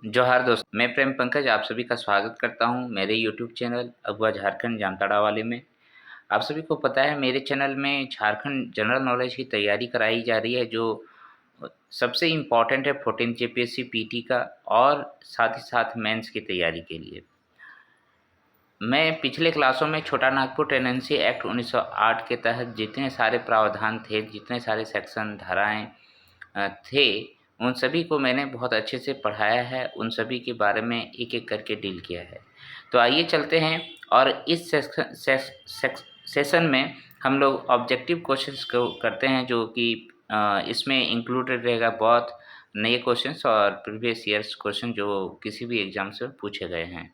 जोहार दोस्त, मैं प्रेम पंकज आप सभी का स्वागत करता हूं मेरे यूट्यूब चैनल अगवा झारखंड जामताड़ा वाले में। आप सभी को पता है मेरे चैनल में झारखंड जनरल नॉलेज की तैयारी कराई जा रही है, जो सबसे इम्पॉर्टेंट है 14 जेपीएससी पीटी का और साथ ही साथ मेंस की तैयारी के लिए। मैं पिछले क्लासों में छोटा नागपुर टेनेंसी एक्ट 1908 के तहत जितने सारे प्रावधान थे, जितने सारे सेक्शन धाराएँ थे, उन सभी को मैंने बहुत अच्छे से पढ़ाया है, उन सभी के बारे में एक-एक करके डील किया है। तो आइए चलते हैं और इस सेशन में हम लोग ऑब्जेक्टिव क्वेश्चंस को करते हैं, जो कि इसमें इंक्लूडेड रहेगा बहुत नए क्वेश्चंस और प्रीवियस ईयर्स क्वेश्चन जो किसी भी एग्ज़ाम से पूछे गए हैं।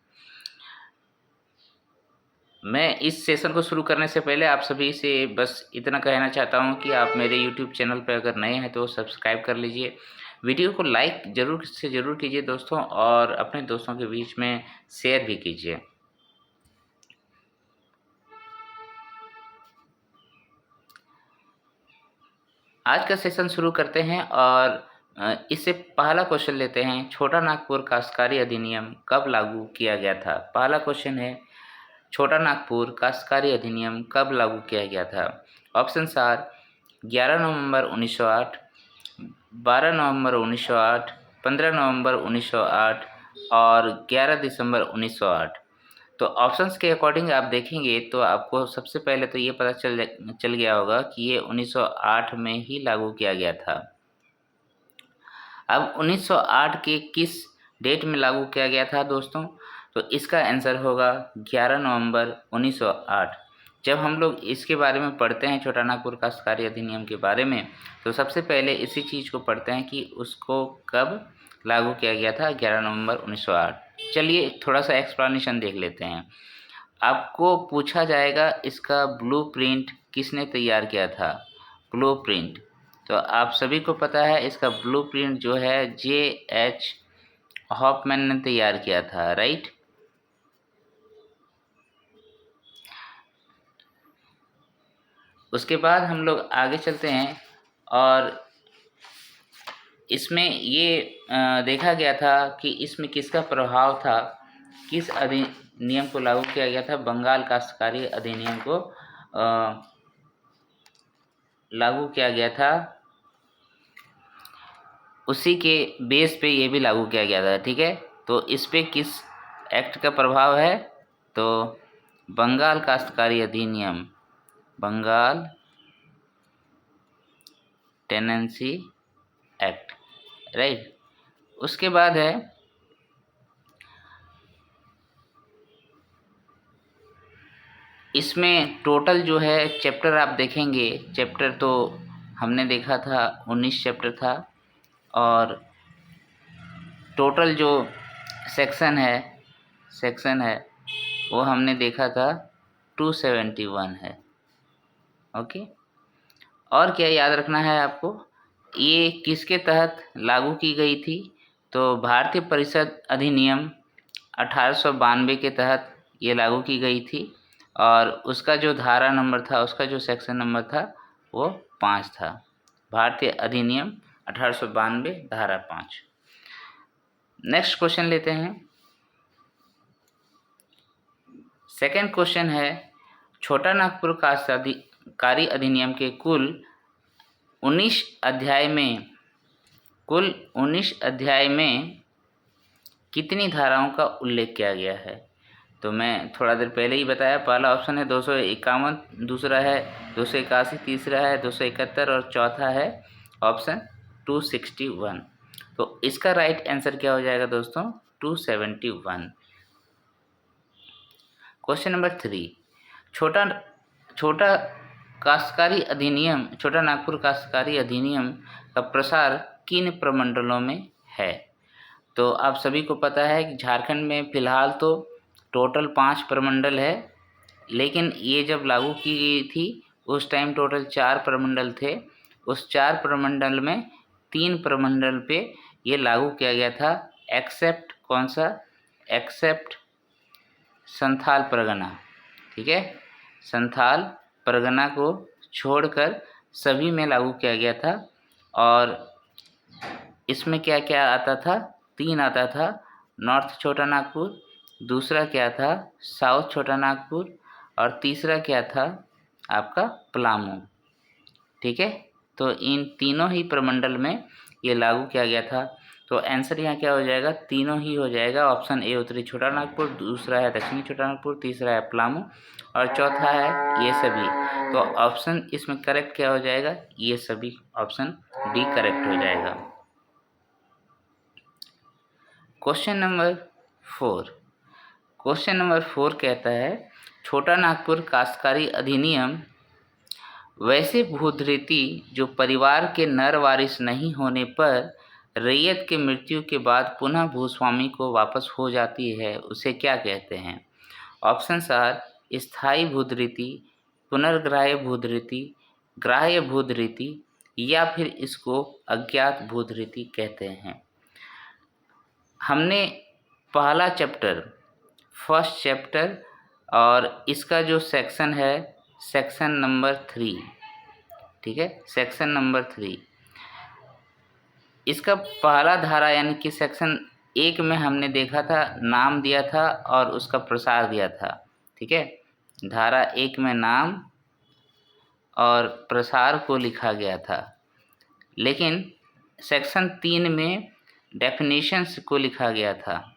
मैं इस सेशन को शुरू करने से पहले आप सभी से बस इतना कहना चाहता हूं कि आप मेरे यूट्यूब चैनल पर अगर नए हैं तो सब्सक्राइब कर लीजिए, वीडियो को लाइक ज़रूर कीजिए दोस्तों, और अपने दोस्तों के बीच में शेयर भी कीजिए। आज का सेशन शुरू करते हैं और इससे पहला क्वेश्चन लेते हैं। छोटा नागपुर काश्तकारी अधिनियम कब लागू किया गया था? पहला क्वेश्चन है, छोटा नागपुर काश्तकारी अधिनियम कब लागू किया गया था? ऑप्शंस आर 11 नवंबर 1908, 12 नवंबर 1908, 15 नवंबर 1908 और 11 दिसंबर 1908। तो ऑप्शंस के अकॉर्डिंग आप देखेंगे तो आपको सबसे पहले तो ये पता चल गया होगा कि ये 1908 में ही लागू किया गया था। अब 1908 के किस डेट में लागू किया गया था दोस्तों? तो इसका आंसर होगा 11 नवंबर 1908। जब हम लोग इसके बारे में पढ़ते हैं, छोटा नागपुर काश्तकारी अधिनियम के बारे में, तो सबसे पहले इसी चीज़ को पढ़ते हैं कि उसको कब लागू किया गया था, 11 नवंबर 1908। चलिए थोड़ा सा एक्सप्लेनेशन देख लेते हैं। आपको पूछा जाएगा इसका ब्लूप्रिंट किसने तैयार किया था? ब्लूप्रिंट, तो आप सभी को पता है इसका ब्लूप्रिंट जो है J.H. हॉफमैन ने तैयार किया था, राइट। उसके बाद हम लोग आगे चलते हैं और इसमें ये देखा गया था कि इसमें किसका प्रभाव था, किस अधिनियम को लागू किया गया था? बंगाल काश्तकारी अधिनियम को लागू किया गया था, उसी के बेस पे ये भी लागू किया गया था, ठीक है। तो इस पे किस एक्ट का प्रभाव है? तो बंगाल काश्तकारी अधिनियम, बंगाल टेनेंसी एक्ट, राइट। उसके बाद है इसमें टोटल जो है चैप्टर आप देखेंगे, चैप्टर तो हमने देखा था 19 चैप्टर था, और टोटल जो सेक्शन है वो हमने देखा था 271 है, ओके। और क्या याद रखना है आपको, ये किसके तहत लागू की गई थी? तो भारतीय परिषद अधिनियम 1892 के तहत ये लागू की गई थी, और उसका जो धारा नंबर था, उसका जो सेक्शन नंबर था वो 5 था। भारतीय अधिनियम 1892 धारा 5। नेक्स्ट क्वेश्चन लेते हैं। सेकेंड क्वेश्चन है, छोटा नागपुर काश्तकारी अधिनियम के कुल 19 अध्याय में कितनी धाराओं का उल्लेख किया गया है? तो मैं थोड़ा देर पहले ही बताया, पहला ऑप्शन है 251, दूसरा है 281, तीसरा है 271 और चौथा है ऑप्शन 261। तो इसका राइट आंसर क्या हो जाएगा दोस्तों? 271। क्वेश्चन नंबर 3, छोटा नागपुर काश्तकारी अधिनियम का प्रसार किन प्रमंडलों में है? तो आप सभी को पता है कि झारखंड में फ़िलहाल तो टोटल 5 प्रमंडल है, लेकिन ये जब लागू की गई थी उस टाइम टोटल 4 प्रमंडल थे। उस 4 प्रमंडल में 3 प्रमंडल पे ये लागू किया गया था, एक्सेप्ट कौन सा? एक्सेप्ट संथाल परगना, ठीक है। संथाल परगना को छोड़कर सभी में लागू किया गया था। और इसमें क्या क्या आता था? 3 आता था नॉर्थ छोटा नागपुर, दूसरा क्या था साउथ छोटा नागपुर और तीसरा क्या था आपका पलामू। ठीक है, तो इन तीनों ही प्रमंडल में ये लागू किया गया था। तो आंसर यहाँ क्या हो जाएगा, तीनों ही हो जाएगा। ऑप्शन ए उत्तरी छोटा नागपुर, दूसरा है दक्षिणी छोटा नागपुर, तीसरा है पलामू और चौथा है ये सभी। तो ऑप्शन इसमें करेक्ट क्या हो जाएगा, ये सभी, ऑप्शन डी करेक्ट हो जाएगा। Question number 4। क्वेश्चन नंबर 4 कहता है छोटा नागपुर काश्तकारी अधिनियम वैसे भूधृति जो परिवार के नर वारिस नहीं होने पर रैयत के मृत्यु के बाद पुनः भूस्वामी को वापस हो जाती है, उसे क्या कहते हैं? ऑप्शंस आर स्थायी भूधृति, पुनर्ग्राह्य भूधृति, ग्राह्य भूधृति या फिर इसको अज्ञात भूधृति कहते हैं। हमने पहला चैप्टर, फर्स्ट चैप्टर और इसका जो सेक्शन है सेक्शन नंबर 3, ठीक है, सेक्शन नंबर 3, इसका पहला धारा यानी कि सेक्शन 1 में हमने देखा था, नाम दिया था और उसका प्रसार दिया था। ठीक है, धारा 1 में नाम और प्रसार को लिखा गया था, लेकिन सेक्शन 3 में डेफिनेशंस को लिखा गया था।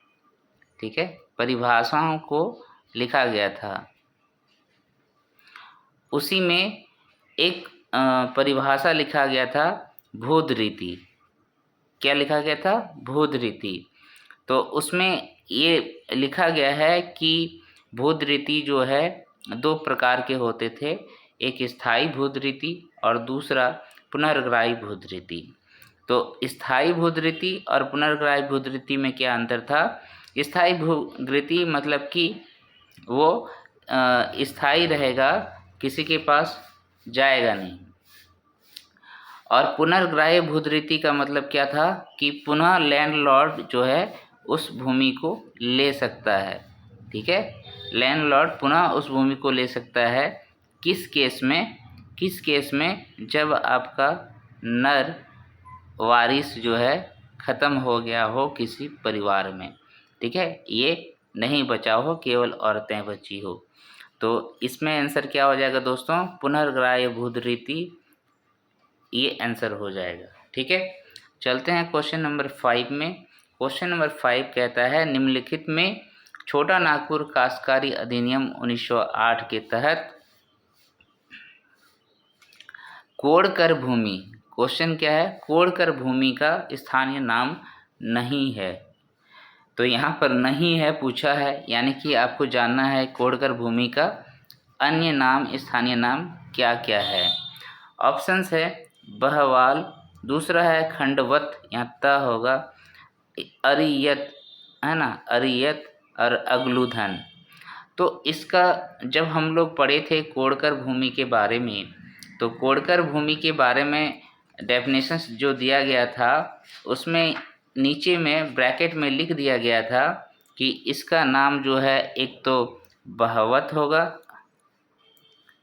ठीक है, परिभाषाओं को लिखा गया था। उसी में एक परिभाषा लिखा गया था भूधृति। क्या लिखा गया था, भूधृति। तो उसमें ये लिखा गया है कि भूधृति जो है 2 प्रकार के होते थे, एक स्थायी भूधृति और दूसरा पुनर्ग्राही भूधृति। तो स्थायी भूधृति और पुनर्ग्राही भूधृति में क्या अंतर था? स्थायी भूधृति मतलब कि वो स्थायी रहेगा, किसी के पास जाएगा नहीं। और पुनर्ग्राह्य भूधृति का मतलब क्या था कि पुनः लैंडलॉर्ड जो है उस भूमि को ले सकता है। ठीक है, लैंडलॉर्ड पुनः उस भूमि को ले सकता है। किस केस में? किस केस में? जब आपका नर वारिस जो है ख़त्म हो गया हो किसी परिवार में। ठीक है, ये नहीं बचा हो, केवल औरतें बची हो। तो इसमें आंसर क्या हो जाएगा दोस्तों? पुनर्ग्राह्य भूधृति, ये आंसर हो जाएगा। ठीक है, चलते हैं क्वेश्चन नंबर 5 में। क्वेश्चन नंबर 5 कहता है निम्नलिखित में छोटा नागपुर काश्तकारी अधिनियम 1908 के तहत कोड़कर भूमि, क्वेश्चन क्या है, कोड़कर भूमि का स्थानीय नाम नहीं है। तो यहाँ पर नहीं है पूछा है, यानी कि आपको जानना है कोड़कर भूमि का अन्य नाम, स्थानीय नाम क्या क्या है। ऑप्शंस है बहवाल, दूसरा है खंडवत, यहाँ त होगा, अरियत है ना, अरियत और अगलूधन। तो इसका जब हम लोग पढ़े थे कोड़कर भूमि के बारे में, तो कोड़कर भूमि के बारे में डेफिनेशंस जो दिया गया था उसमें नीचे में ब्रैकेट में लिख दिया गया था कि इसका नाम जो है एक तो बहवत होगा,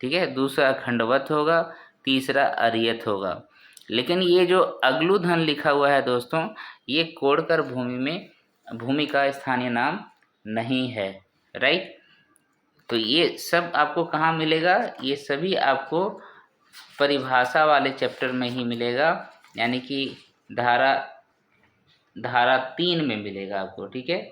ठीक है, दूसरा खंडवत होगा, तीसरा अरियत होगा। लेकिन ये जो अगलूधन लिखा हुआ है दोस्तों, ये कोड़कर भूमि में भूमि का स्थानीय नाम नहीं है। राइट, तो ये सब आपको कहाँ मिलेगा? ये सभी आपको परिभाषा वाले चैप्टर में ही मिलेगा, यानी कि धारा 3 में मिलेगा आपको। ठीक है,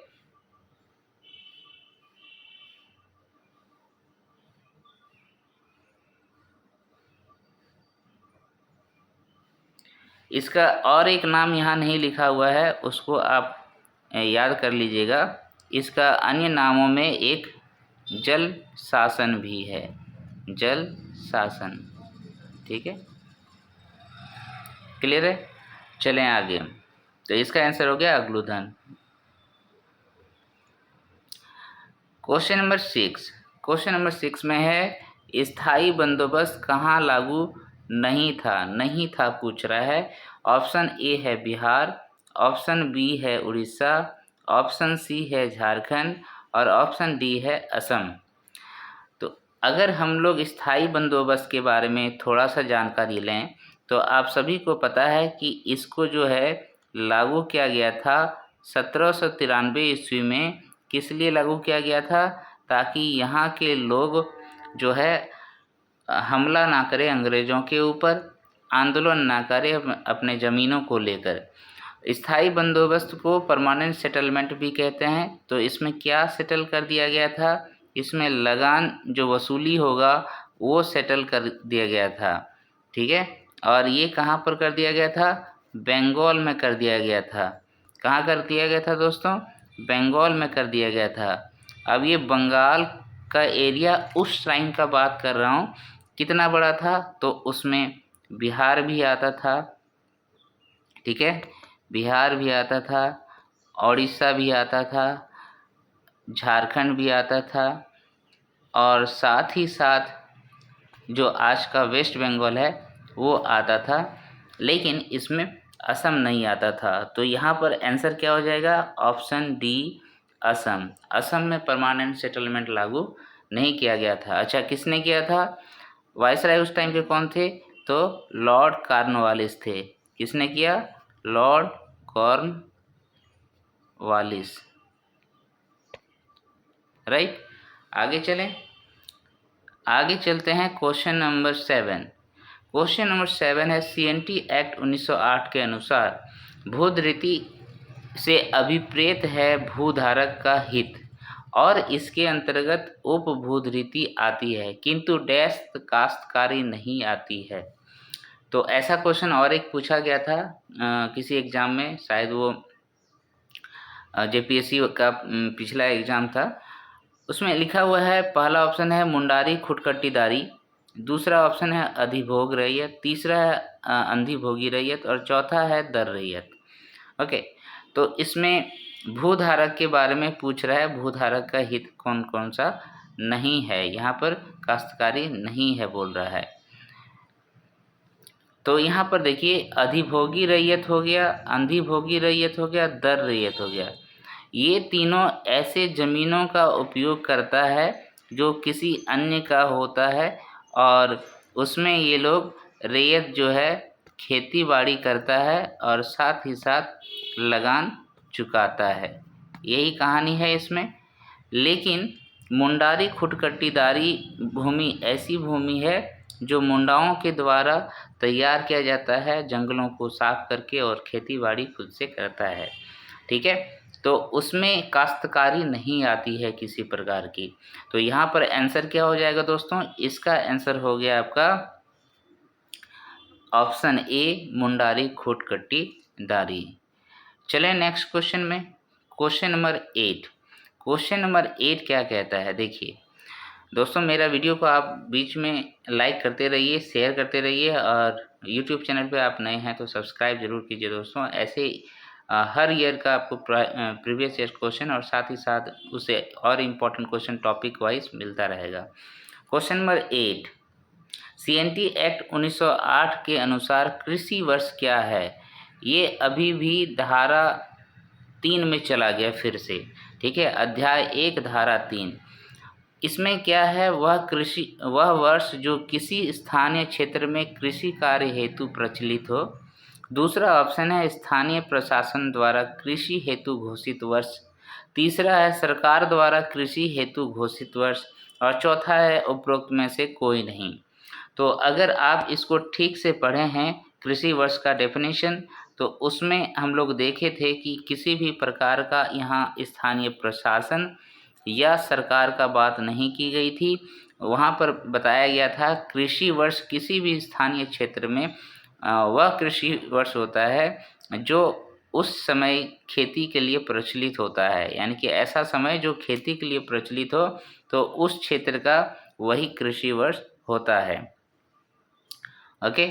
इसका और एक नाम यहाँ नहीं लिखा हुआ है, उसको आप याद कर लीजिएगा। इसका अन्य नामों में एक जल शासन भी है, जल शासन। ठीक है, क्लियर है? चलें आगे। तो इसका आंसर हो गया अगलूधन। क्वेश्चन नंबर 6, क्वेश्चन नंबर 6 में है स्थायी बंदोबस्त कहाँ लागू नहीं था पूछ रहा है। ऑप्शन ए है बिहार, ऑप्शन बी है उड़ीसा, ऑप्शन सी है झारखंड और ऑप्शन डी है असम। तो अगर हम लोग स्थायी बंदोबस्त के बारे में थोड़ा सा जानकारी लें तो आप सभी को पता है कि इसको जो है लागू किया गया था 1793 ईस्वी में किस लिए लागू किया गया था? ताकि यहाँ के लोग जो है हमला ना करें अंग्रेज़ों के ऊपर, आंदोलन ना करें अपने ज़मीनों को लेकर। स्थायी बंदोबस्त को परमानेंट सेटलमेंट भी कहते हैं। तो इसमें क्या सेटल कर दिया गया था? इसमें लगान जो वसूली होगा वो सेटल कर दिया गया था, ठीक है। और ये कहाँ पर कर दिया गया था? बंगाल में कर दिया गया था। कहाँ कर दिया गया था दोस्तों? बंगाल में कर दिया गया था। अब ये बंगाल का एरिया उस टाइम का बात कर रहा हूँ, कितना बड़ा था? तो उसमें बिहार भी आता था, ठीक है, बिहार भी आता था, उड़ीसा भी आता था, झारखंड भी आता था, और साथ ही साथ जो आज का वेस्ट बंगाल है वो आता था, लेकिन इसमें असम नहीं आता था। तो यहाँ पर आंसर क्या हो जाएगा? Option D, Assam. असम में परमानेंट सेटलमेंट लागू नहीं किया गया था। अच्छा, किसने किया था? वायसराय उस टाइम के कौन थे? तो लॉर्ड कॉर्नवालिस थे। किसने किया? Lord Cornwallis, right. आगे चलें, आगे चलते हैं क्वेश्चन नंबर 7। क्वेश्चन नंबर 7 है CNT एक्ट 1908 के अनुसार भूधृति से अभिप्रेत है भूधारक का हित और इसके अंतर्गत उपभूधृति आती है, किंतु डैश काश्तकारी नहीं आती है। तो ऐसा क्वेश्चन और एक पूछा गया था किसी एग्ज़ाम में, शायद वो JPSC का पिछला एग्ज़ाम था। उसमें लिखा हुआ है, पहला ऑप्शन है मुंडारी खुटकटीदारी, दूसरा ऑप्शन है अधिभोग रैयत, तीसरा है अंधिभोगी रैयत, और चौथा है दर रैयत। ओके, तो इसमें भूधारक के बारे में पूछ रहा है, भूधारक का हित कौन कौन सा नहीं है, यहाँ पर काश्तकारी नहीं है बोल रहा है। तो यहाँ पर देखिए, अधिभोगी रैयत हो गया, अंधिभोगी रैयत हो गया, दर रैयत हो गया। ये तीनों ऐसे ज़मीनों का उपयोग करता है जो किसी अन्य का होता है, और उसमें ये लोग रैयत जो है खेती बाड़ी करता है और साथ ही साथ लगान चुकाता है। यही कहानी है इसमें। लेकिन मुंडारी खुटकटीदारी भूमि ऐसी भूमि है जो मुंडाओं के द्वारा तैयार किया जाता है, जंगलों को साफ करके, और खेती बाड़ी खुद से करता है, ठीक है। तो उसमें काश्तकारी नहीं आती है किसी प्रकार की। तो यहाँ पर आंसर क्या हो जाएगा दोस्तों? इसका आंसर हो गया आपका ऑप्शन ए, मुंडारी खुटकटीदारी। चलें नेक्स्ट क्वेश्चन में, क्वेश्चन नंबर 8। क्वेश्चन नंबर 8 क्या कहता है? देखिए दोस्तों, मेरा वीडियो को आप बीच में लाइक करते रहिए, शेयर करते रहिए, और यूट्यूब चैनल पे आप नए हैं तो सब्सक्राइब जरूर कीजिए दोस्तों। ऐसे हर ईयर का आपको प्रीवियस ईयर क्वेश्चन और साथ ही साथ उसे और इम्पोर्टेंट क्वेश्चन टॉपिक वाइज मिलता रहेगा। क्वेश्चन नंबर 8, CNT एक्ट 1908 के अनुसार कृषि वर्ष क्या है? ये अभी भी धारा 3 में चला गया फिर से, ठीक है, अध्याय 1 धारा 3। इसमें क्या है? वह वर्ष जो किसी स्थानीय क्षेत्र में कृषि कार्य हेतु प्रचलित हो। दूसरा ऑप्शन है स्थानीय प्रशासन द्वारा कृषि हेतु घोषित वर्ष। तीसरा है सरकार द्वारा कृषि हेतु घोषित वर्ष, और चौथा है उपरोक्त में से कोई नहीं। तो अगर आप इसको ठीक से पढ़े हैं, कृषि वर्ष का डेफिनेशन, तो उसमें हम लोग देखे थे कि किसी भी प्रकार का यहाँ स्थानीय प्रशासन या सरकार का बात नहीं की गई थी। वहाँ पर बताया गया था कृषि वर्ष किसी भी स्थानीय क्षेत्र में वह कृषि वर्ष होता है जो उस समय खेती के लिए प्रचलित होता है, यानी कि ऐसा समय जो खेती के लिए प्रचलित हो, तो उस क्षेत्र का वही कृषि वर्ष होता है। ओके,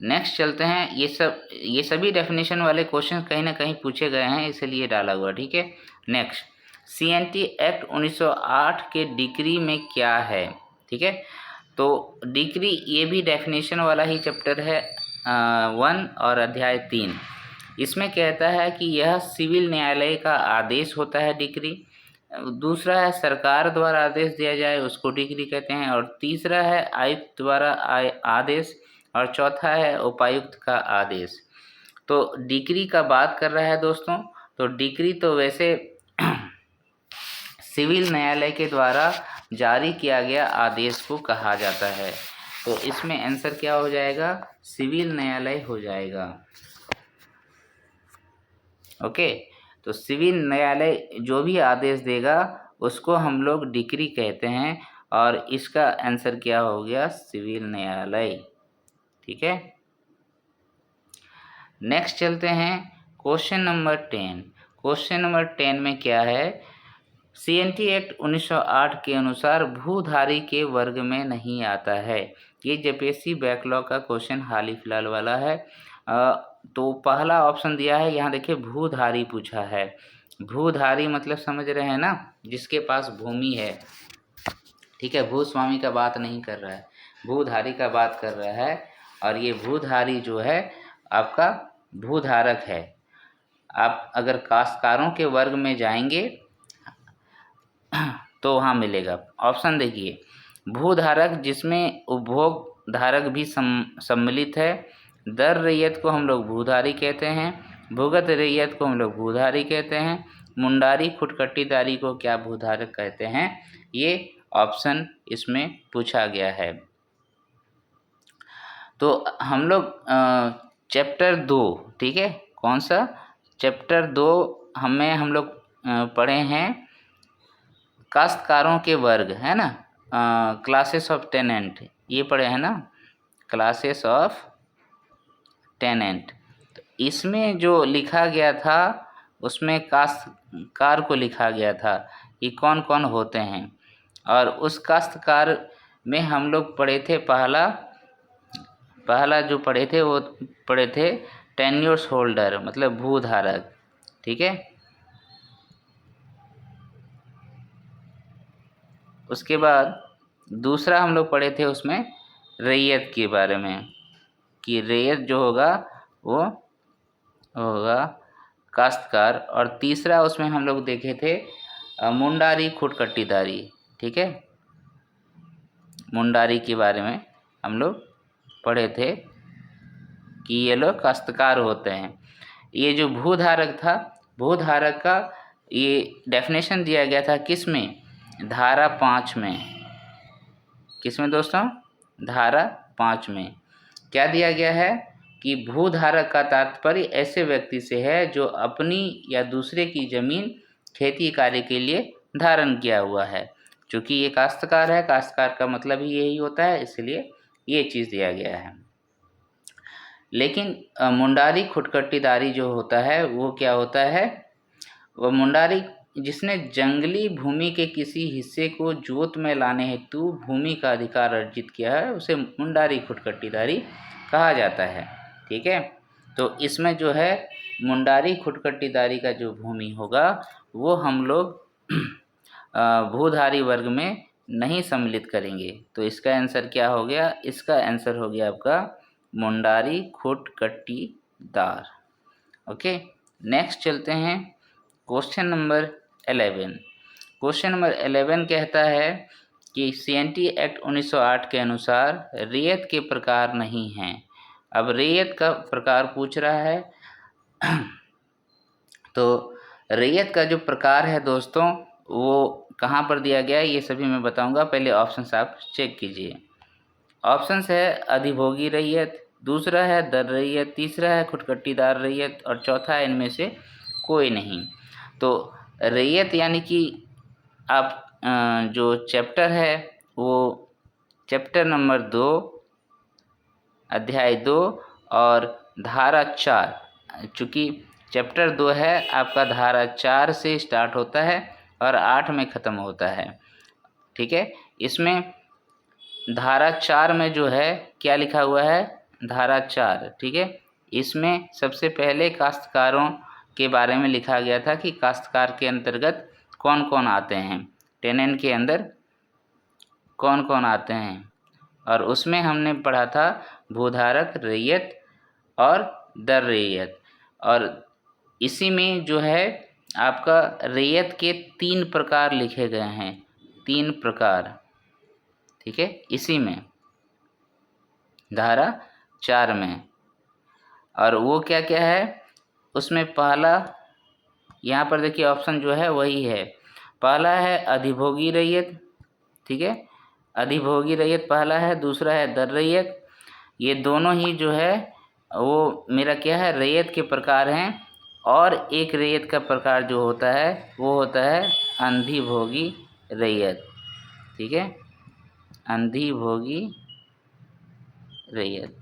नेक्स्ट चलते हैं। ये सभी डेफिनेशन वाले क्वेश्चन कहीं ना कहीं पूछे गए हैं, इसलिए डाला हुआ, ठीक है। नेक्स्ट, CNT एक्ट 1908 के डिक्री में क्या है? ठीक है, तो डिक्री ये भी डेफिनेशन वाला ही चैप्टर है 1 और अध्याय 3। इसमें कहता है कि यह सिविल न्यायालय का आदेश होता है डिक्री। दूसरा है सरकार द्वारा आदेश दिया जाए उसको डिक्री कहते हैं, और तीसरा है आयुक्त द्वारा आदेश, और चौथा है उपायुक्त का आदेश। तो डिक्री का बात कर रहा है दोस्तों, तो डिक्री तो वैसे सिविल न्यायालय के द्वारा जारी किया गया आदेश को कहा जाता है। तो इसमें आंसर क्या हो जाएगा? सिविल न्यायालय हो जाएगा। ओके, तो सिविल न्यायालय जो भी आदेश देगा उसको हम लोग डिक्री कहते हैं, और इसका आंसर क्या हो गया? सिविल न्यायालय। ठीक है, नेक्स्ट चलते हैं क्वेश्चन नंबर 10। क्वेश्चन नंबर 10 में क्या है? CNT एक्ट 1908 के अनुसार भूधारी के वर्ग में नहीं आता है। ये जेपीएससी बैकलॉग का क्वेश्चन हाल ही फिलहाल वाला है। तो पहला ऑप्शन दिया है, यहाँ देखिए भूधारी पूछा है। भूधारी मतलब समझ रहे हैं ना, जिसके पास भूमि है। ठीक है, भूस्वामी का बात नहीं कर रहा है, भूधारी का बात कर रहा है। और ये भूधारी जो है आपका भूधारक है। आप अगर काश्तकारों के वर्ग में जाएंगे तो वहाँ मिलेगा। ऑप्शन देखिए, भूधारक जिसमें उपभोग धारक भी सम्मिलित है। दर रैयत को हम लोग भूधारी कहते हैं। भूगत रैयत को हम लोग भूधारी कहते हैं। मुंडारी खुटकट्टीदारी को क्या भूधारक कहते हैं? ये ऑप्शन इसमें पूछा गया है। तो हम लोग चैप्टर 2, ठीक है, कौन सा? चैप्टर 2 हम लोग पढ़े हैं काश्तकारों के वर्ग, है ना, क्लासेस ऑफ टेनेंट, ये पढ़े हैं ना, क्लासेस ऑफ टेनेंट। तो इसमें जो लिखा गया था उसमें काश्तकार को लिखा गया था कि कौन कौन होते हैं। और उस काश्तकार में हम लोग पढ़े थे, पहला जो पढ़े थे वो पढ़े थे टेन्योर्स होल्डर, मतलब भूधारक। ठीक है, उसके बाद दूसरा हम लोग पढ़े थे उसमें रैयत के बारे में, कि रैयत जो होगा वो होगा काश्तकार। और तीसरा उसमें हम लोग देखे थे मुंडारी खुटकट्टीदारी। ठीक है, मुंडारी के बारे में हम लोग पढ़े थे कि ये लोग काश्तकार होते हैं। ये जो भूधारक था, भूधारक का ये डेफिनेशन दिया गया था किस में? धारा 5 में। किस में दोस्तों? धारा 5 में क्या दिया गया है कि भूधारक का तात्पर्य ऐसे व्यक्ति से है जो अपनी या दूसरे की जमीन खेती कार्य के लिए धारण किया हुआ है। चूँकि ये काश्तकार है, काश्तकार का मतलब ही यही होता है, इसलिए ये चीज़ दिया गया है। लेकिन मुंडारी खुटकट्टीदारी जो होता है वो क्या होता है? वो मुंडारी जिसने जंगली भूमि के किसी हिस्से को जोत में लाने हेतु भूमि का अधिकार अर्जित किया है, उसे मुंडारी खुटकट्टीदारी कहा जाता है। ठीक है, तो इसमें जो है मुंडारी खुटकट्टीदारी का जो भूमि होगा वो हम लोग भूधारी वर्ग में नहीं सम्मिलित करेंगे। तो इसका आंसर क्या हो गया? इसका आंसर हो गया आपका मुंडारी खुटकट्टीदार। ओके, नेक्स्ट चलते हैं क्वेश्चन नंबर 11। क्वेश्चन नंबर 11 कहता है कि CNT एक्ट 1908 के अनुसार रैयत के प्रकार नहीं हैं। अब रैयत का प्रकार पूछ रहा है। तो रैयत का जो प्रकार है दोस्तों वो कहाँ पर दिया गया है ये सभी मैं बताऊंगा। पहले ऑप्शंस आप चेक कीजिए। ऑप्शंस है अधिभोगी रैयत, दूसरा है दर रैयत, तीसरा है खुटकट्टीदार रैयत, और चौथा है इनमें से कोई नहीं। तो रैयत यानी कि आप जो चैप्टर है वो चैप्टर नंबर 2 अध्याय 2 और धारा 4, चूँकि चैप्टर 2 है आपका धारा 4 से स्टार्ट होता है और 8 में ख़त्म होता है। ठीक है, इसमें धारा 4 में जो है क्या लिखा हुआ है? धारा 4, ठीक है, इसमें सबसे पहले काश्तकारों के बारे में लिखा गया था कि काश्तकार के अंतर्गत कौन कौन आते हैं, टेनेंट के अंदर कौन कौन आते हैं। और उसमें हमने पढ़ा था भूधारक, रैयत और दर रैयत। और इसी में जो है आपका रैयत के 3 प्रकार लिखे गए हैं, 3 प्रकार। ठीक है, इसी में धारा 4 में। और वो क्या क्या है उसमें? पहला यहाँ पर देखिए ऑप्शन जो है वही है। पहला है अधिभोगी रैयत, ठीक है, अधिभोगी रैयत पहला है, दूसरा है दर रैयत। ये दोनों ही जो है वो मेरा क्या है, रैयत के प्रकार हैं। और एक रैयत का प्रकार जो होता है वो होता है अंधिभोगी रैयत, ठीक है, अंधिभोगी रैयत।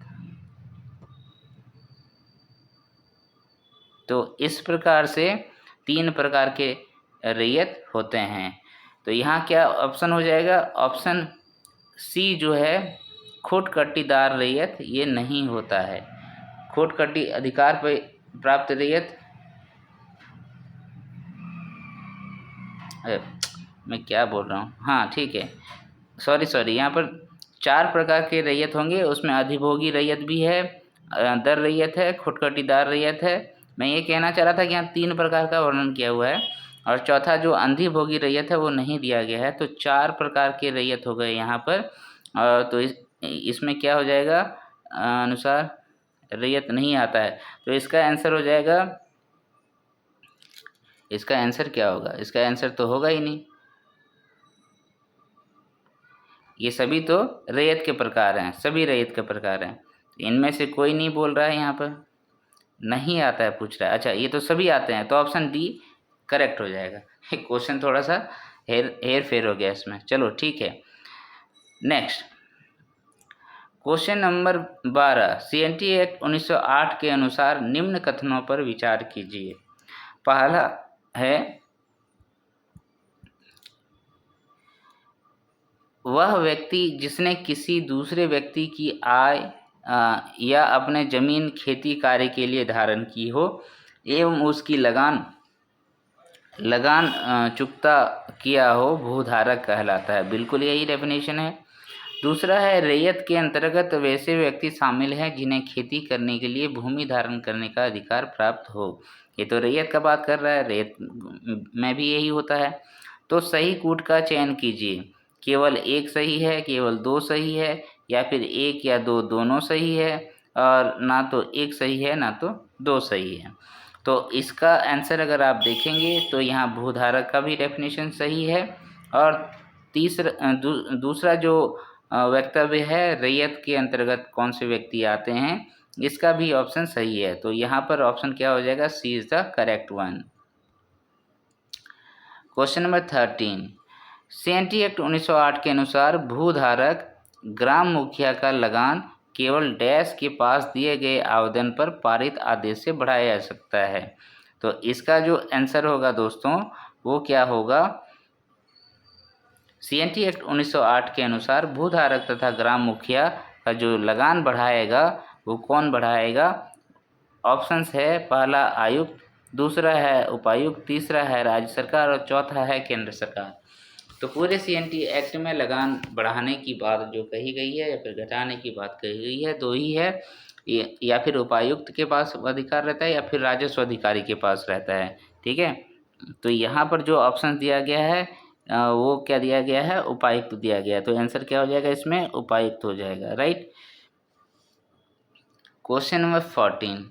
तो इस प्रकार से 3 प्रकार के रैयत होते हैं। तो यहाँ क्या ऑप्शन हो जाएगा, ऑप्शन सी जो है खोटकट्टीदार रैयत, ये नहीं होता है। खोटकट्टी अधिकार पर प्राप्त रैयत, मैं क्या बोल रहा हूँ, हाँ ठीक है, सॉरी, यहाँ पर 4 प्रकार के रैयत होंगे, उसमें अधिभोगी रैयत भी है, दर रैयत है, खोटकट्टीदार रैयत है। मैं ये कहना चाह रहा था कि यहाँ 3 प्रकार का वर्णन किया हुआ है, और चौथा जो अंधिभोगी रैयत है वो नहीं दिया गया है। तो 4 प्रकार के रैयत हो गए यहाँ पर। तो इसमें क्या हो जाएगा, अनुसार रैयत नहीं आता है। तो इसका आंसर हो जाएगा, इसका आंसर क्या होगा, इसका आंसर तो होगा ही नहीं। ये सभी तो रैयत के प्रकार हैं, सभी रैयत के प्रकार हैं। इनमें से कोई नहीं बोल रहा है यहाँ पर, नहीं आता है पूछ रहा है। अच्छा, ये तो सभी आते हैं, तो ऑप्शन डी करेक्ट हो जाएगा। क्वेश्चन थोड़ा सा हेर फेर हो गया इसमें, चलो ठीक है। Next question number 12, CNT act 1908 के अनुसार निम्न कथनों पर विचार कीजिए। पहला है, वह व्यक्ति जिसने किसी दूसरे व्यक्ति की आय या अपने जमीन खेती कार्य के लिए धारण की हो एवं उसकी लगान चुकता किया हो, भूधारक कहलाता है। बिल्कुल यही डेफिनेशन है। दूसरा है, रैयत के अंतर्गत वैसे व्यक्ति शामिल हैं जिन्हें खेती करने के लिए भूमि धारण करने का अधिकार प्राप्त हो। ये तो रैयत का बात कर रहा है, रैयत में भी यही होता है। तो सही कूट का चयन कीजिए, केवल एक सही है, केवल 2 सही है, या फिर 1 या 2 दोनों सही है, और ना तो 1 सही है ना तो 2 सही है। तो इसका आंसर अगर आप देखेंगे तो यहाँ भूधारक का भी डेफिनेशन सही है, और दूसरा जो वक्तव्य है रैयत के अंतर्गत कौन से व्यक्ति आते हैं, इसका भी ऑप्शन सही है। तो यहाँ पर ऑप्शन क्या हो जाएगा, C is the correct one. Question number 13, CNT act 1908 के अनुसार भूधारक ग्राम मुखिया का लगान केवल डैश के पास दिए गए आवेदन पर पारित आदेश से बढ़ाया जा सकता है। तो इसका जो आंसर होगा दोस्तों वो क्या होगा, CNT एक्ट 1908 के अनुसार भूधारक तथा ग्राम मुखिया का जो लगान बढ़ाएगा वो कौन बढ़ाएगा। ऑप्शंस है, पहला आयुक्त, दूसरा है उपायुक्त, तीसरा है राज्य सरकार, और चौथा है केंद्र सरकार। तो पूरे CNT एक्ट में लगान बढ़ाने की बात जो कही गई है या फिर घटाने की बात कही गई है, 2 ही है, या फिर उपायुक्त के पास अधिकार रहता है या फिर राजस्व अधिकारी के पास रहता है, ठीक है। तो यहाँ पर जो ऑप्शन दिया गया है वो क्या दिया गया है, उपायुक्त दिया गया है। तो आंसर क्या हो जाएगा इसमें, उपायुक्त हो जाएगा, right. Question number 14,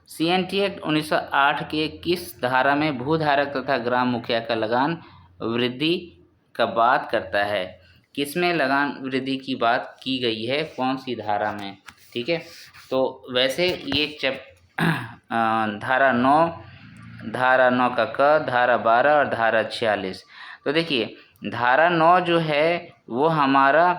CNT act 1908 के किस धारा में भूधारक तथा ग्राम मुखिया का लगान वृद्धि का बात करता है, किसमें लगान वृद्धि की बात की गई है, कौन सी धारा में, ठीक है। तो वैसे ये धारा 9 का क, धारा 12 और धारा 46। तो देखिए धारा 9 जो है वो हमारा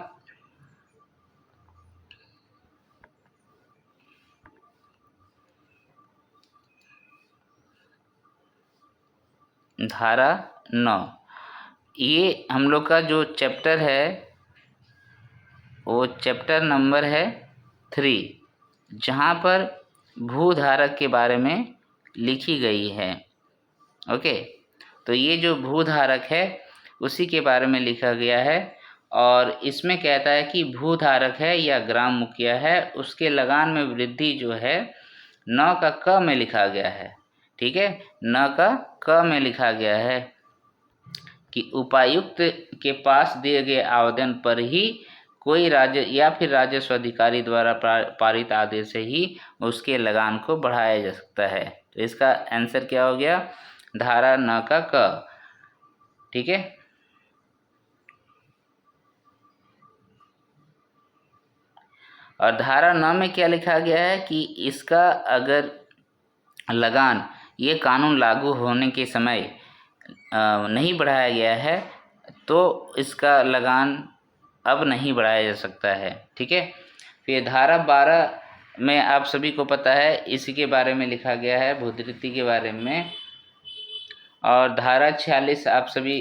धारा 9 ये हम लोग का जो चैप्टर है वो चैप्टर नंबर है 3, जहाँ पर भूधारक के बारे में लिखी गई है। ओके, तो ये जो भूधारक है उसी के बारे में लिखा गया है, और इसमें कहता है कि भूधारक है या ग्राम मुखिया है उसके लगान में वृद्धि जो है 9 का क में लिखा गया है, ठीक है, 9 का क में लिखा गया है कि उपायुक्त के पास दिए गए आवेदन पर ही कोई राज्य या फिर राजस्व अधिकारी द्वारा पारित आदेश से ही उसके लगान को बढ़ाया जा सकता है। तो इसका आंसर क्या हो गया? धारा 9 का क। ठीक है। और धारा 9 में क्या लिखा गया है कि इसका अगर लगान ये कानून लागू होने के समय नहीं बढ़ाया गया है तो इसका लगान अब नहीं बढ़ाया जा सकता है। ठीक है। फिर धारा 12 में आप सभी को पता है इसी के बारे में लिखा गया है, भूधृति के बारे में। और धारा 46 आप सभी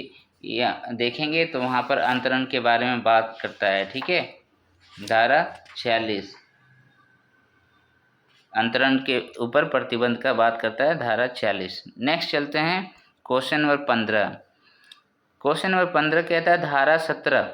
देखेंगे तो वहाँ पर अंतरण के बारे में बात करता है। ठीक है। धारा 46 अंतरण के ऊपर प्रतिबंध का बात करता है, धारा 46। नेक्स्ट चलते हैं क्वेश्चन नंबर 15। क्वेश्चन नंबर 15 कहता है धारा 17।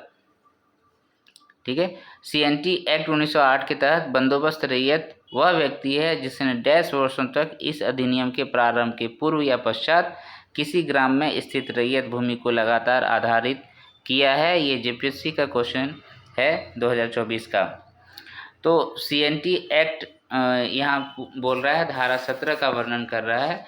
ठीक है। CNT एक्ट 1908 के तहत बंदोबस्त रैयत वह व्यक्ति है जिसने डैश वर्षों तक इस अधिनियम के प्रारंभ के पूर्व या पश्चात किसी ग्राम में स्थित रैयत भूमि को लगातार आधारित किया है। ये JPSC का क्वेश्चन है 2024 का। तो CNT एक्ट यहाँ बोल रहा है, धारा 17 का वर्णन कर रहा है।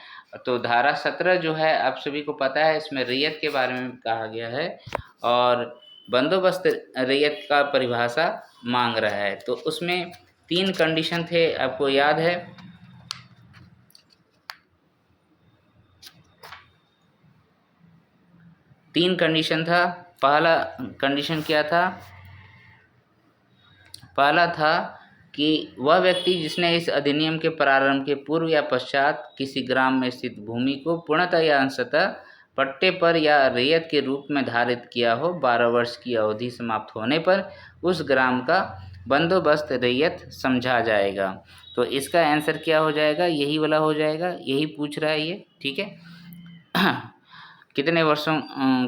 तो धारा 17 जो है आप सभी को पता है, इसमें रैयत के बारे में कहा गया है और बंदोबस्त रैयत का परिभाषा मांग रहा है। तो उसमें 3 कंडीशन थे, आपको याद है। तीन कंडीशन था। पहला कंडीशन क्या था? पहला था कि वह व्यक्ति जिसने इस अधिनियम के प्रारंभ के पूर्व या पश्चात किसी ग्राम में स्थित भूमि को पूर्णतः या अंशतः पट्टे पर या रैयत के रूप में धारित किया हो, 12 वर्ष की अवधि समाप्त होने पर उस ग्राम का बंदोबस्त रैयत समझा जाएगा। तो इसका आंसर क्या हो जाएगा? यही वाला हो जाएगा, यही पूछ रहा है ये। ठीक है। कितने वर्षों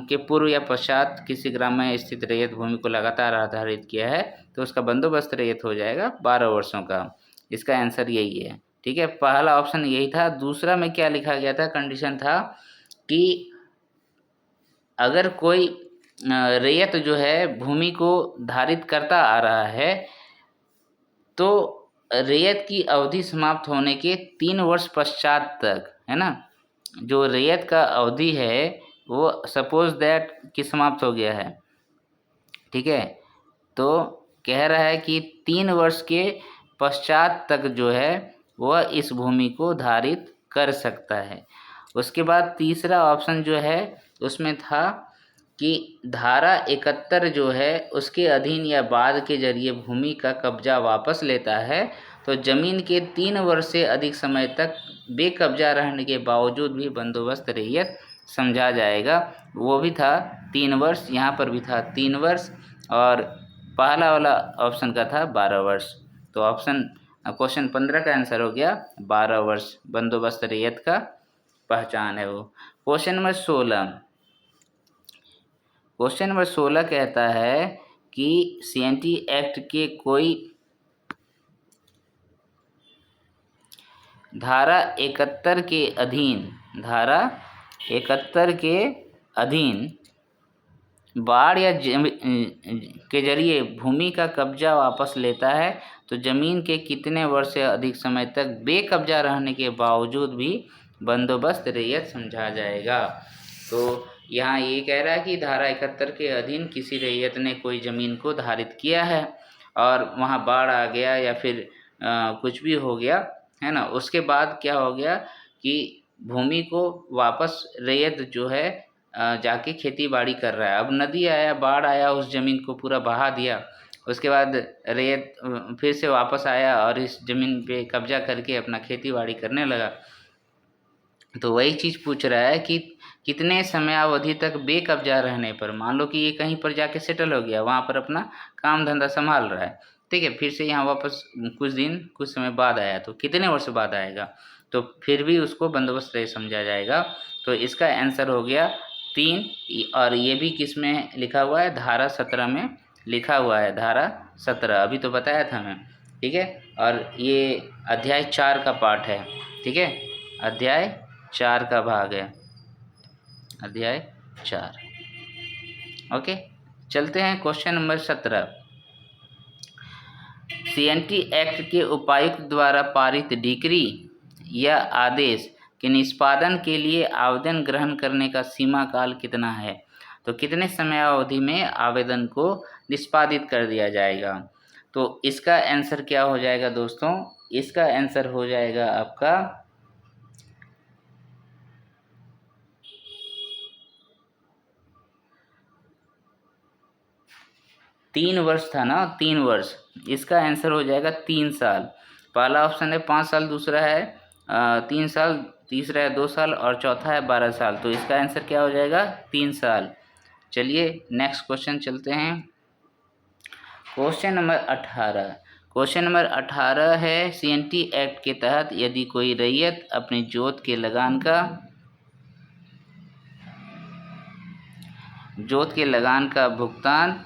के पूर्व या पश्चात किसी ग्राम में स्थित रैयत भूमि को लगातार आधारित किया है तो उसका बंदोबस्त रैयत हो जाएगा 12 वर्षों का। इसका आंसर यही है। ठीक है। पहला ऑप्शन यही था। दूसरा में क्या लिखा गया था? कंडीशन था कि अगर कोई रैयत जो है भूमि को धारित करता आ रहा है तो रैयत की अवधि समाप्त होने के 3 वर्ष पश्चात तक, है ना, जो रैयत का अवधि है वो सपोज दैट कि समाप्त हो गया है। ठीक है। तो कह रहा है कि 3 वर्ष के पश्चात तक जो है वह इस भूमि को धारित कर सकता है। उसके बाद तीसरा ऑप्शन जो है उसमें था कि धारा 71 जो है उसके अधीन या बाद के जरिए भूमि का कब्जा वापस लेता है तो जमीन के 3 वर्ष से अधिक समय तक बेकब्जा रहने के बावजूद भी बंदोबस्त रैयत समझा जाएगा। वो भी था 3 वर्ष, यहाँ पर भी था 3 वर्ष और पहला वाला ऑप्शन का था 12 वर्ष। तो ऑप्शन क्वेश्चन 15 का आंसर हो गया 12 वर्ष, बंदोबस्त रैयत का पहचान है वो। Question number 16। क्वेश्चन नंबर 16 कहता है कि CNT एक्ट के कोई धारा 71 के अधीन, धारा 71 के अधीन बाढ़ या के जरिए भूमि का कब्जा वापस लेता है तो जमीन के कितने वर्ष से अधिक समय तक बेकब्जा रहने के बावजूद भी बंदोबस्त रैयत समझा जाएगा। तो यहाँ ये कह रहा है कि धारा 71 के अधीन किसी रैयत ने कोई ज़मीन को धारित किया है और वहाँ बाढ़ आ गया या फिर कुछ भी हो गया, है ना, उसके बाद क्या हो गया कि भूमि को वापस रैयत जो है जाके खेती बाड़ी कर रहा है। अब नदी आया, बाढ़ आया, उस ज़मीन को पूरा बहा दिया, उसके बाद रैयत फिर से वापस आया और इस ज़मीन पे कब्जा करके अपना खेती बाड़ी करने लगा। तो वही चीज़ पूछ रहा है कि कितने समयावधि तक बेकब्जा रहने पर, मान लो कि ये कहीं पर जाके सेटल हो गया, वहाँ पर अपना काम धंधा संभाल रहा है, ठीक है, फिर से यहाँ वापस कुछ समय बाद आया तो कितने वर्ष बाद आएगा, तो फिर भी उसको बंदोबस्त रैयत समझा जाएगा। तो इसका आंसर हो गया 3। और ये भी किस में लिखा हुआ है? धारा 17 में लिखा हुआ है, धारा 17 अभी तो बताया था मैं। ठीक है। और ये अध्याय 4 का पाठ है। ठीक है, अध्याय 4 का भाग है, अध्याय 4। ओके, चलते हैं क्वेश्चन नंबर 17। सीएनटी एक्ट के उपायुक्त द्वारा पारित डिक्री या आदेश के निष्पादन के लिए आवेदन ग्रहण करने का सीमा काल कितना है? तो कितने समय अवधि में आवेदन को निष्पादित कर दिया जाएगा? तो इसका आंसर क्या हो जाएगा दोस्तों? इसका आंसर हो जाएगा आपका 3 वर्ष था ना, 3 वर्ष। इसका आंसर हो जाएगा 3 साल। पहला ऑप्शन है 5 साल, दूसरा है 3 साल, तीसरा है 2 साल और चौथा है 12 साल। तो इसका आंसर क्या हो जाएगा? 3 साल। चलिए नेक्स्ट क्वेश्चन चलते हैं। Question number 18। क्वेश्चन नंबर 18 है, सीएनटी एक्ट के तहत यदि कोई रैयत अपनी जोत के लगान का भुगतान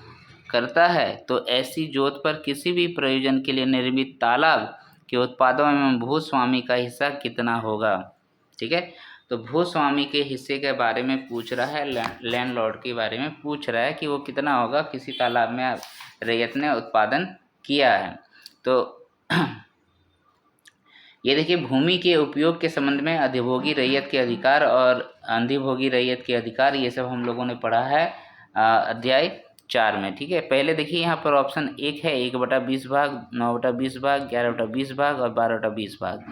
करता है तो ऐसी जोत पर किसी भी प्रयोजन के लिए निर्मित तालाब के उत्पादों में भूस्वामी का हिस्सा कितना होगा? ठीक है, तो भूस्वामी के हिस्से के बारे में पूछ रहा है, लैंडलॉर्ड के बारे में पूछ रहा है कि वो कितना होगा किसी तालाब में रैयत ने उत्पादन किया है। तो ये देखिए, भूमि के उपयोग के संबंध में अधिभोगी रैयत के अधिकार और अधिभोगी रैयत के अधिकार, ये सब हम लोगों ने पढ़ा है अध्याय 4 में। ठीक है, पहले देखिए यहाँ पर ऑप्शन 1 है 1/20 भाग, 9/20 भाग, 11/20 भाग और 12/20 भाग।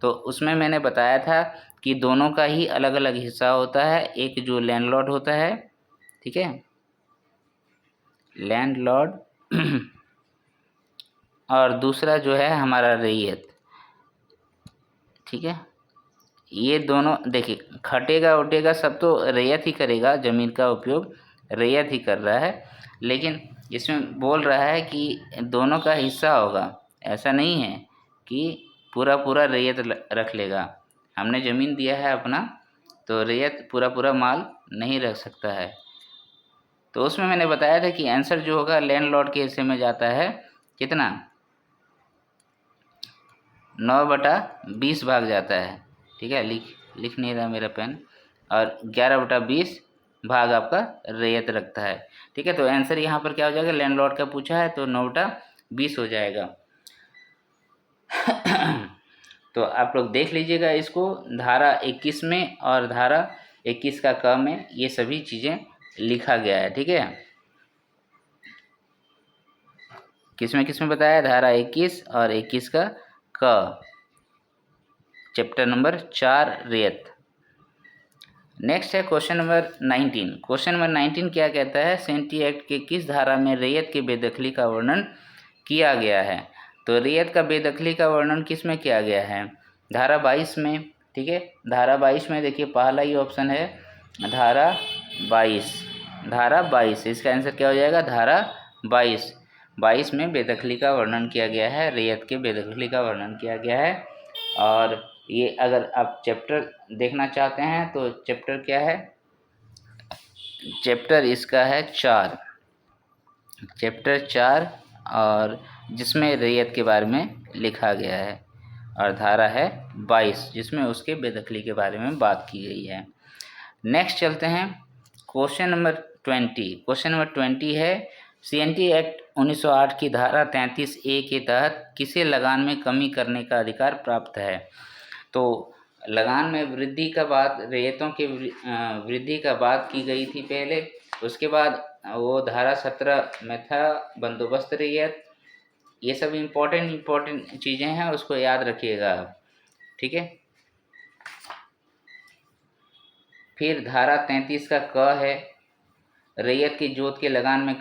तो उसमें मैंने बताया था कि दोनों का ही अलग अलग हिस्सा होता है। एक जो लैंडलॉर्ड होता है, ठीक है, लैंडलॉर्ड और दूसरा जो है हमारा रैयत। ठीक है, ये दोनों देखिए, खटेगा उटेगा सब तो रैयत ही करेगा, ज़मीन का उपयोग रैयत ही कर रहा है, लेकिन इसमें बोल रहा है कि दोनों का हिस्सा होगा। ऐसा नहीं है कि पूरा पूरा रैयत रख लेगा। हमने ज़मीन दिया है अपना, तो रैयत पूरा पूरा माल नहीं रख सकता है। तो उसमें मैंने बताया था कि आंसर जो होगा लैंडलॉर्ड के हिस्से में जाता है कितना? 9/20 भाग जाता है। ठीक है, लिख नहीं रहा मेरा पेन। और 11/20 भाग आपका रैयत रखता है। ठीक है, तो आंसर यहाँ पर क्या हो जाएगा? लैंडलॉर्ड का पूछा है तो 9/20 हो जाएगा। तो आप लोग देख लीजिएगा इसको, धारा 21 में और धारा 21 का क में ये सभी चीज़ें लिखा गया है। ठीक है, किसमें बताया? धारा 21 और 21 का क, चैप्टर नंबर 4 रैयत। नेक्स्ट है क्वेश्चन नंबर 19। क्वेश्चन नंबर 19 क्या कहता है? सीएनटी एक्ट के किस धारा में रैयत की बेदखली का वर्णन किया गया है? तो रैयत का बेदखली का वर्णन किस में किया गया है? धारा 22 में। ठीक है, धारा 22 में देखिए, पहला ही ऑप्शन है धारा 22। धारा 22, इसका आंसर क्या हो जाएगा? धारा 22 में बेदखली का वर्णन किया गया है, रैयत के बेदखली का वर्णन किया गया है। और ये अगर आप चैप्टर देखना चाहते हैं तो चैप्टर क्या है? चैप्टर इसका है 4, चैप्टर 4, और जिसमें रैयत के बारे में लिखा गया है। और धारा है 22 जिसमें उसके बेदखली के बारे में बात की गई है। नेक्स्ट चलते हैं क्वेश्चन नंबर 20। क्वेश्चन नंबर 20 है, सीएनटी एक्ट 1908 की धारा 33A के तहत किसे लगान में कमी करने का अधिकार प्राप्त है? तो लगान में वृद्धि का बात, रैयतों की वृद्धि का बात की गई थी पहले। उसके बाद वो धारा 17 में था बंदोबस्त रैयत। ये सब इम्पोर्टेंट चीज़ें हैं, उसको याद रखिएगा। ठीक है, फिर धारा 33 का क है, रैयत की जोत के लगान में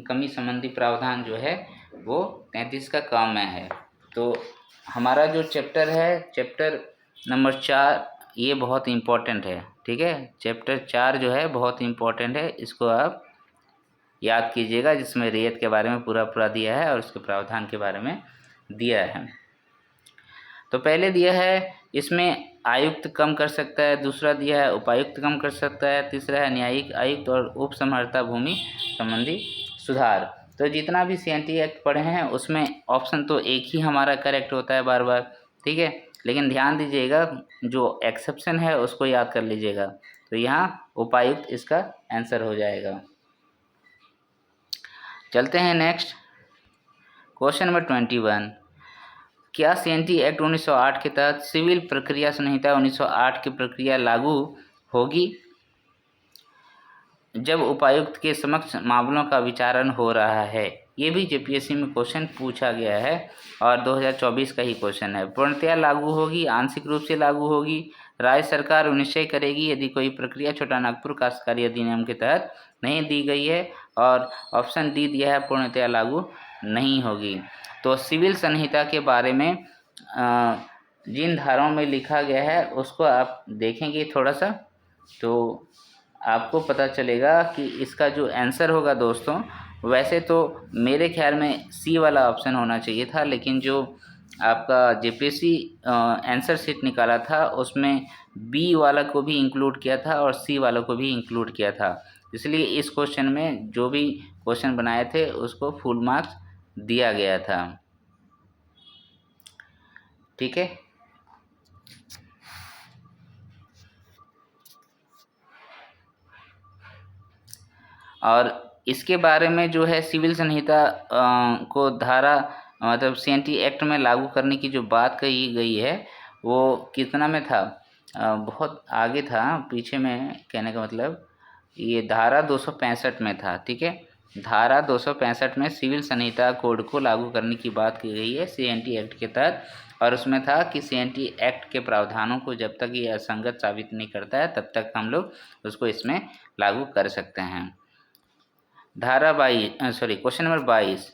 कमी संबंधी प्रावधान जो है वो 33 का क में है। तो हमारा जो चैप्टर है, चैप्टर नंबर 4, ये बहुत इम्पोर्टेंट है। ठीक है, चैप्टर 4 जो है बहुत इम्पोर्टेंट है, इसको आप याद कीजिएगा, जिसमें रैयत के बारे में पूरा दिया है और उसके प्रावधान के बारे में दिया है। तो पहले दिया है इसमें आयुक्त कम कर सकता है, दूसरा दिया है उपायुक्त कम कर सकता है, तीसरा है न्यायिक आयुक्त और उपसमहर्ता भूमि संबंधी सुधार। तो जितना भी सीएनटी एक्ट पढ़े हैं उसमें ऑप्शन तो एक ही हमारा करेक्ट होता है बार बार। ठीक है, लेकिन ध्यान दीजिएगा, जो एक्सेप्शन है उसको याद कर लीजिएगा। तो यहाँ उपायुक्त इसका आंसर हो जाएगा। चलते हैं नेक्स्ट क्वेश्चन नंबर 21, क्या सीएनटी एक्ट 1908 के तहत सिविल प्रक्रिया संहिता 1908 की प्रक्रिया लागू होगी जब उपायुक्त के समक्ष मामलों का विचारण हो रहा है? ये भी जेपीएससी में क्वेश्चन पूछा गया है और 2024 का ही क्वेश्चन है। पूर्णतया लागू होगी, आंशिक रूप से लागू होगी, राज्य सरकार निश्चय करेगी यदि कोई प्रक्रिया छोटा नागपुर काश्तकारी अधिनियम के तहत नहीं दी गई है, और ऑप्शन डी दिया है पूर्णतया लागू नहीं होगी। तो सिविल संहिता के बारे में जिन धाराओं में लिखा गया है उसको आप देखेंगे थोड़ा सा, तो आपको पता चलेगा कि इसका जो आंसर होगा दोस्तों, वैसे तो मेरे ख्याल में सी वाला ऑप्शन होना चाहिए था, लेकिन जो आपका जेपीएससी आंसर शीट निकाला था उसमें बी वाला को भी इंक्लूड किया था और सी वाला को भी इंक्लूड किया था, इसलिए इस क्वेश्चन में जो भी क्वेश्चन बनाए थे उसको फुल मार्क्स दिया गया था। ठीक है, और इसके बारे में जो है सिविल संहिता को धारा मतलब सीएनटी एक्ट में लागू करने की जो बात कही गई है वो कितना में था, बहुत आगे था, पीछे में कहने का मतलब ये धारा 265 में था। ठीक है, धारा 265 में सिविल संहिता कोड को लागू करने की बात की गई है सीएनटी एक्ट के तहत, और उसमें था कि सीएनटी एक्ट के प्रावधानों को जब तक ये असंगत साबित नहीं करता है तब तक हम लोग उसको इसमें लागू कर सकते हैं। धारा 22 क्वेश्चन नंबर 22,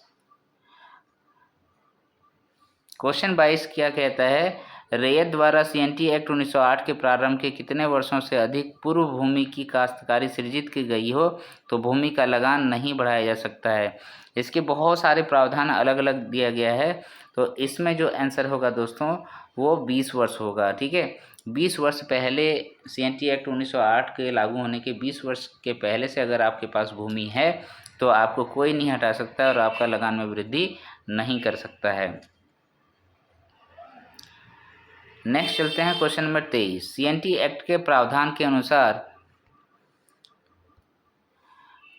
क्वेश्चन 22 क्या कहता है? रैयत द्वारा सीएनटी एक्ट 1908 के प्रारंभ के कितने वर्षों से अधिक पूर्व भूमि की काश्तकारी सृजित की गई हो तो भूमि का लगान नहीं बढ़ाया जा सकता है। इसके बहुत सारे प्रावधान अलग अलग दिया गया है, तो इसमें जो आंसर होगा दोस्तों वो 20 वर्ष होगा। ठीक है, 20 वर्ष पहले सीएनटी एक्ट 1908 के लागू होने के 20 वर्ष के पहले से अगर आपके पास भूमि है तो आपको कोई नहीं हटा सकता और आपका लगान में वृद्धि नहीं कर सकता है। नेक्स्ट चलते हैं क्वेश्चन नंबर 23, सीएनटी एक्ट के प्रावधान के अनुसार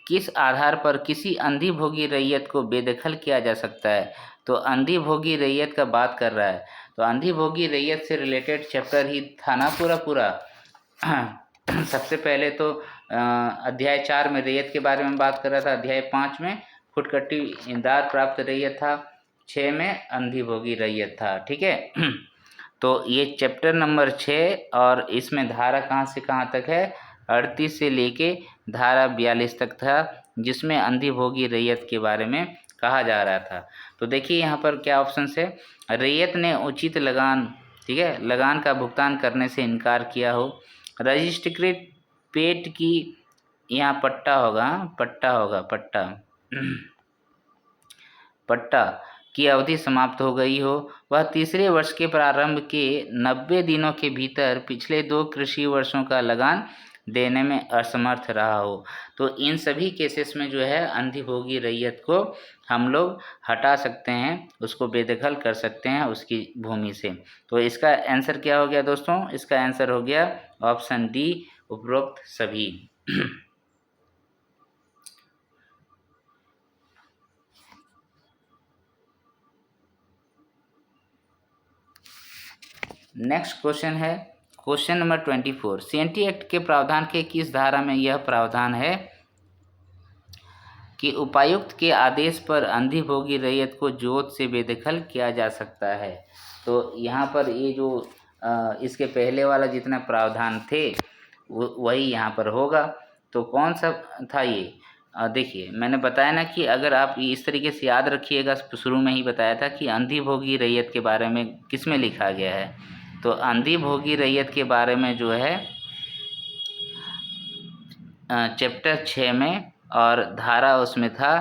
किस आधार पर किसी अंधी भोगी रैयत को बेदखल किया जा सकता है? तो अंधी भोगी रैयत का बात कर रहा है, तो अंधी भोगी रैयत से रिलेटेड चैप्टर ही था ना पूरा सबसे पहले तो अध्याय 4 में रैयत के बारे में बात कर रहा था, अध्याय 5 में फुटकट्टी दार प्राप्त रैयत था, 6 में अंधी भोगी रैयत था। ठीक है तो ये चैप्टर नंबर 6 और इसमें धारा कहाँ से कहाँ तक है? 38 से लेके धारा 42 तक था, जिसमें अंधी भोगी रैयत के बारे में कहा जा रहा था। तो देखिए यहाँ पर क्या ऑप्शन है, रैयत ने उचित लगान, ठीक है, लगान का भुगतान करने से इनकार किया हो, रजिस्ट्रीकृत पेट की, यहाँ पट्टा होगा, पट्टा की अवधि समाप्त हो गई हो, वह तीसरे वर्ष के प्रारंभ के 90 दिनों के भीतर पिछले 2 कृषि वर्षों का लगान देने में असमर्थ रहा हो। तो इन सभी केसेस में जो है अंधी भोगी रैयत को हम लोग हटा सकते हैं, उसको बेदखल कर सकते हैं उसकी भूमि से। तो इसका आंसर क्या हो गया दोस्तों? इसका आंसर हो गया ऑप्शन डी, उपरोक्त सभी। नेक्स्ट क्वेश्चन है क्वेश्चन नंबर 24, सीएनटी एक्ट के प्रावधान के किस धारा में यह प्रावधान है कि उपायुक्त के आदेश पर अंधी भोगी रैयत को जोत से बेदखल किया जा सकता है? तो यहाँ पर ये जो इसके पहले वाला जितना प्रावधान थे वही यहाँ पर होगा। तो कौन सा था ये? देखिए मैंने बताया ना कि अगर आप इस तरीके से याद रखिएगा, शुरू में ही बताया था कि अंधी भोगी रैयत के बारे में किस में लिखा गया है। तो अंधी भोगी रैयत के बारे में जो है चैप्टर 6 में और धारा उसमें था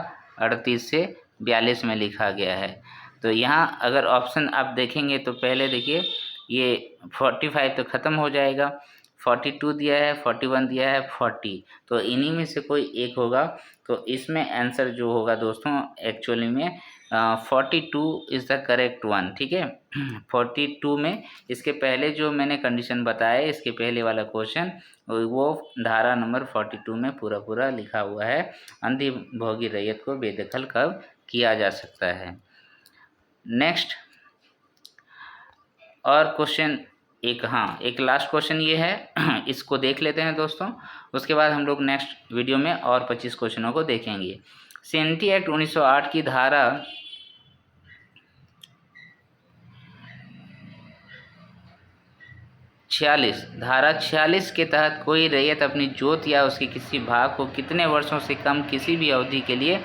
38 से 42 में लिखा गया है। तो यहाँ अगर ऑप्शन आप देखेंगे तो पहले देखिए ये 45 तो ख़त्म हो जाएगा, 42 दिया है, 41 दिया है, 40, तो इन्हीं में से कोई एक होगा। तो इसमें आंसर जो होगा दोस्तों एक्चुअली में 42 इज़ द करेक्ट वन। ठीक है 42 में इसके पहले जो मैंने कंडीशन बताया, इसके पहले वाला क्वेश्चन वो धारा नंबर 42 में पूरा लिखा हुआ है, अंधी भोगी रैयत को बेदखल कब किया जा सकता है। नेक्स्ट और क्वेश्चन एक लास्ट क्वेश्चन ये है इसको देख लेते हैं दोस्तों। उसके बाद हम लोग नेक्स्ट वीडियो में और 25 क्वेश्चनों को देखेंगे। सेनेटरी एक्ट 1908 की धारा 46 के तहत कोई रैयत अपनी जोत या उसके किसी भाग को कितने वर्षों से कम किसी भी अवधि के लिए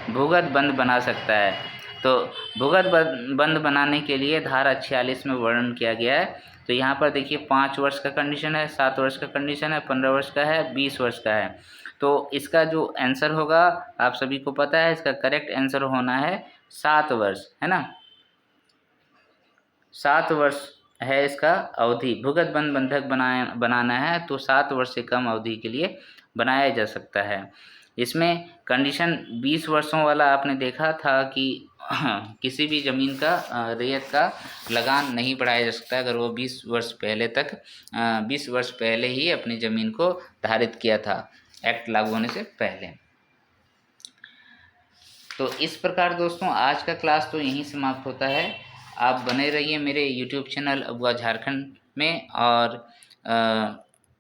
भूगत बंद बना सकता है। तो भूगत बंद बनाने के लिए धारा 46 में वर्णन किया गया है। तो यहाँ पर देखिए 5 वर्ष का कंडीशन है, 7 वर्ष का कंडीशन है, 15 वर्ष का है, 20 वर्ष का है। तो इसका जो आंसर होगा आप सभी को पता है, इसका करेक्ट आंसर होना है 7 वर्ष, है ना। 7 वर्ष है इसका अवधि। भूगत बंधक बनाना है तो 7 वर्ष से कम अवधि के लिए बनाया जा सकता है। इसमें कंडीशन 20 वर्षों वाला आपने देखा था कि किसी भी ज़मीन का रैयत का लगान नहीं बढ़ाया जा सकता अगर वो 20 वर्ष पहले ही अपनी ज़मीन को धारित किया था एक्ट लागू होने से पहले। तो इस प्रकार दोस्तों आज का क्लास तो यहीं समाप्त होता है। आप बने रहिए मेरे YouTube चैनल अगवा झारखंड में और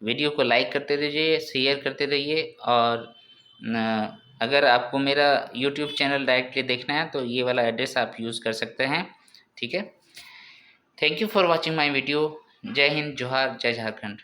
वीडियो को लाइक करते रहिए, शेयर करते रहिए। और अगर आपको मेरा YouTube चैनल डायरेक्टली देखना है तो ये वाला एड्रेस आप यूज़ कर सकते हैं, ठीक है। Thank you for watching my video. जय हिंद, जोहार, जय झारखंड।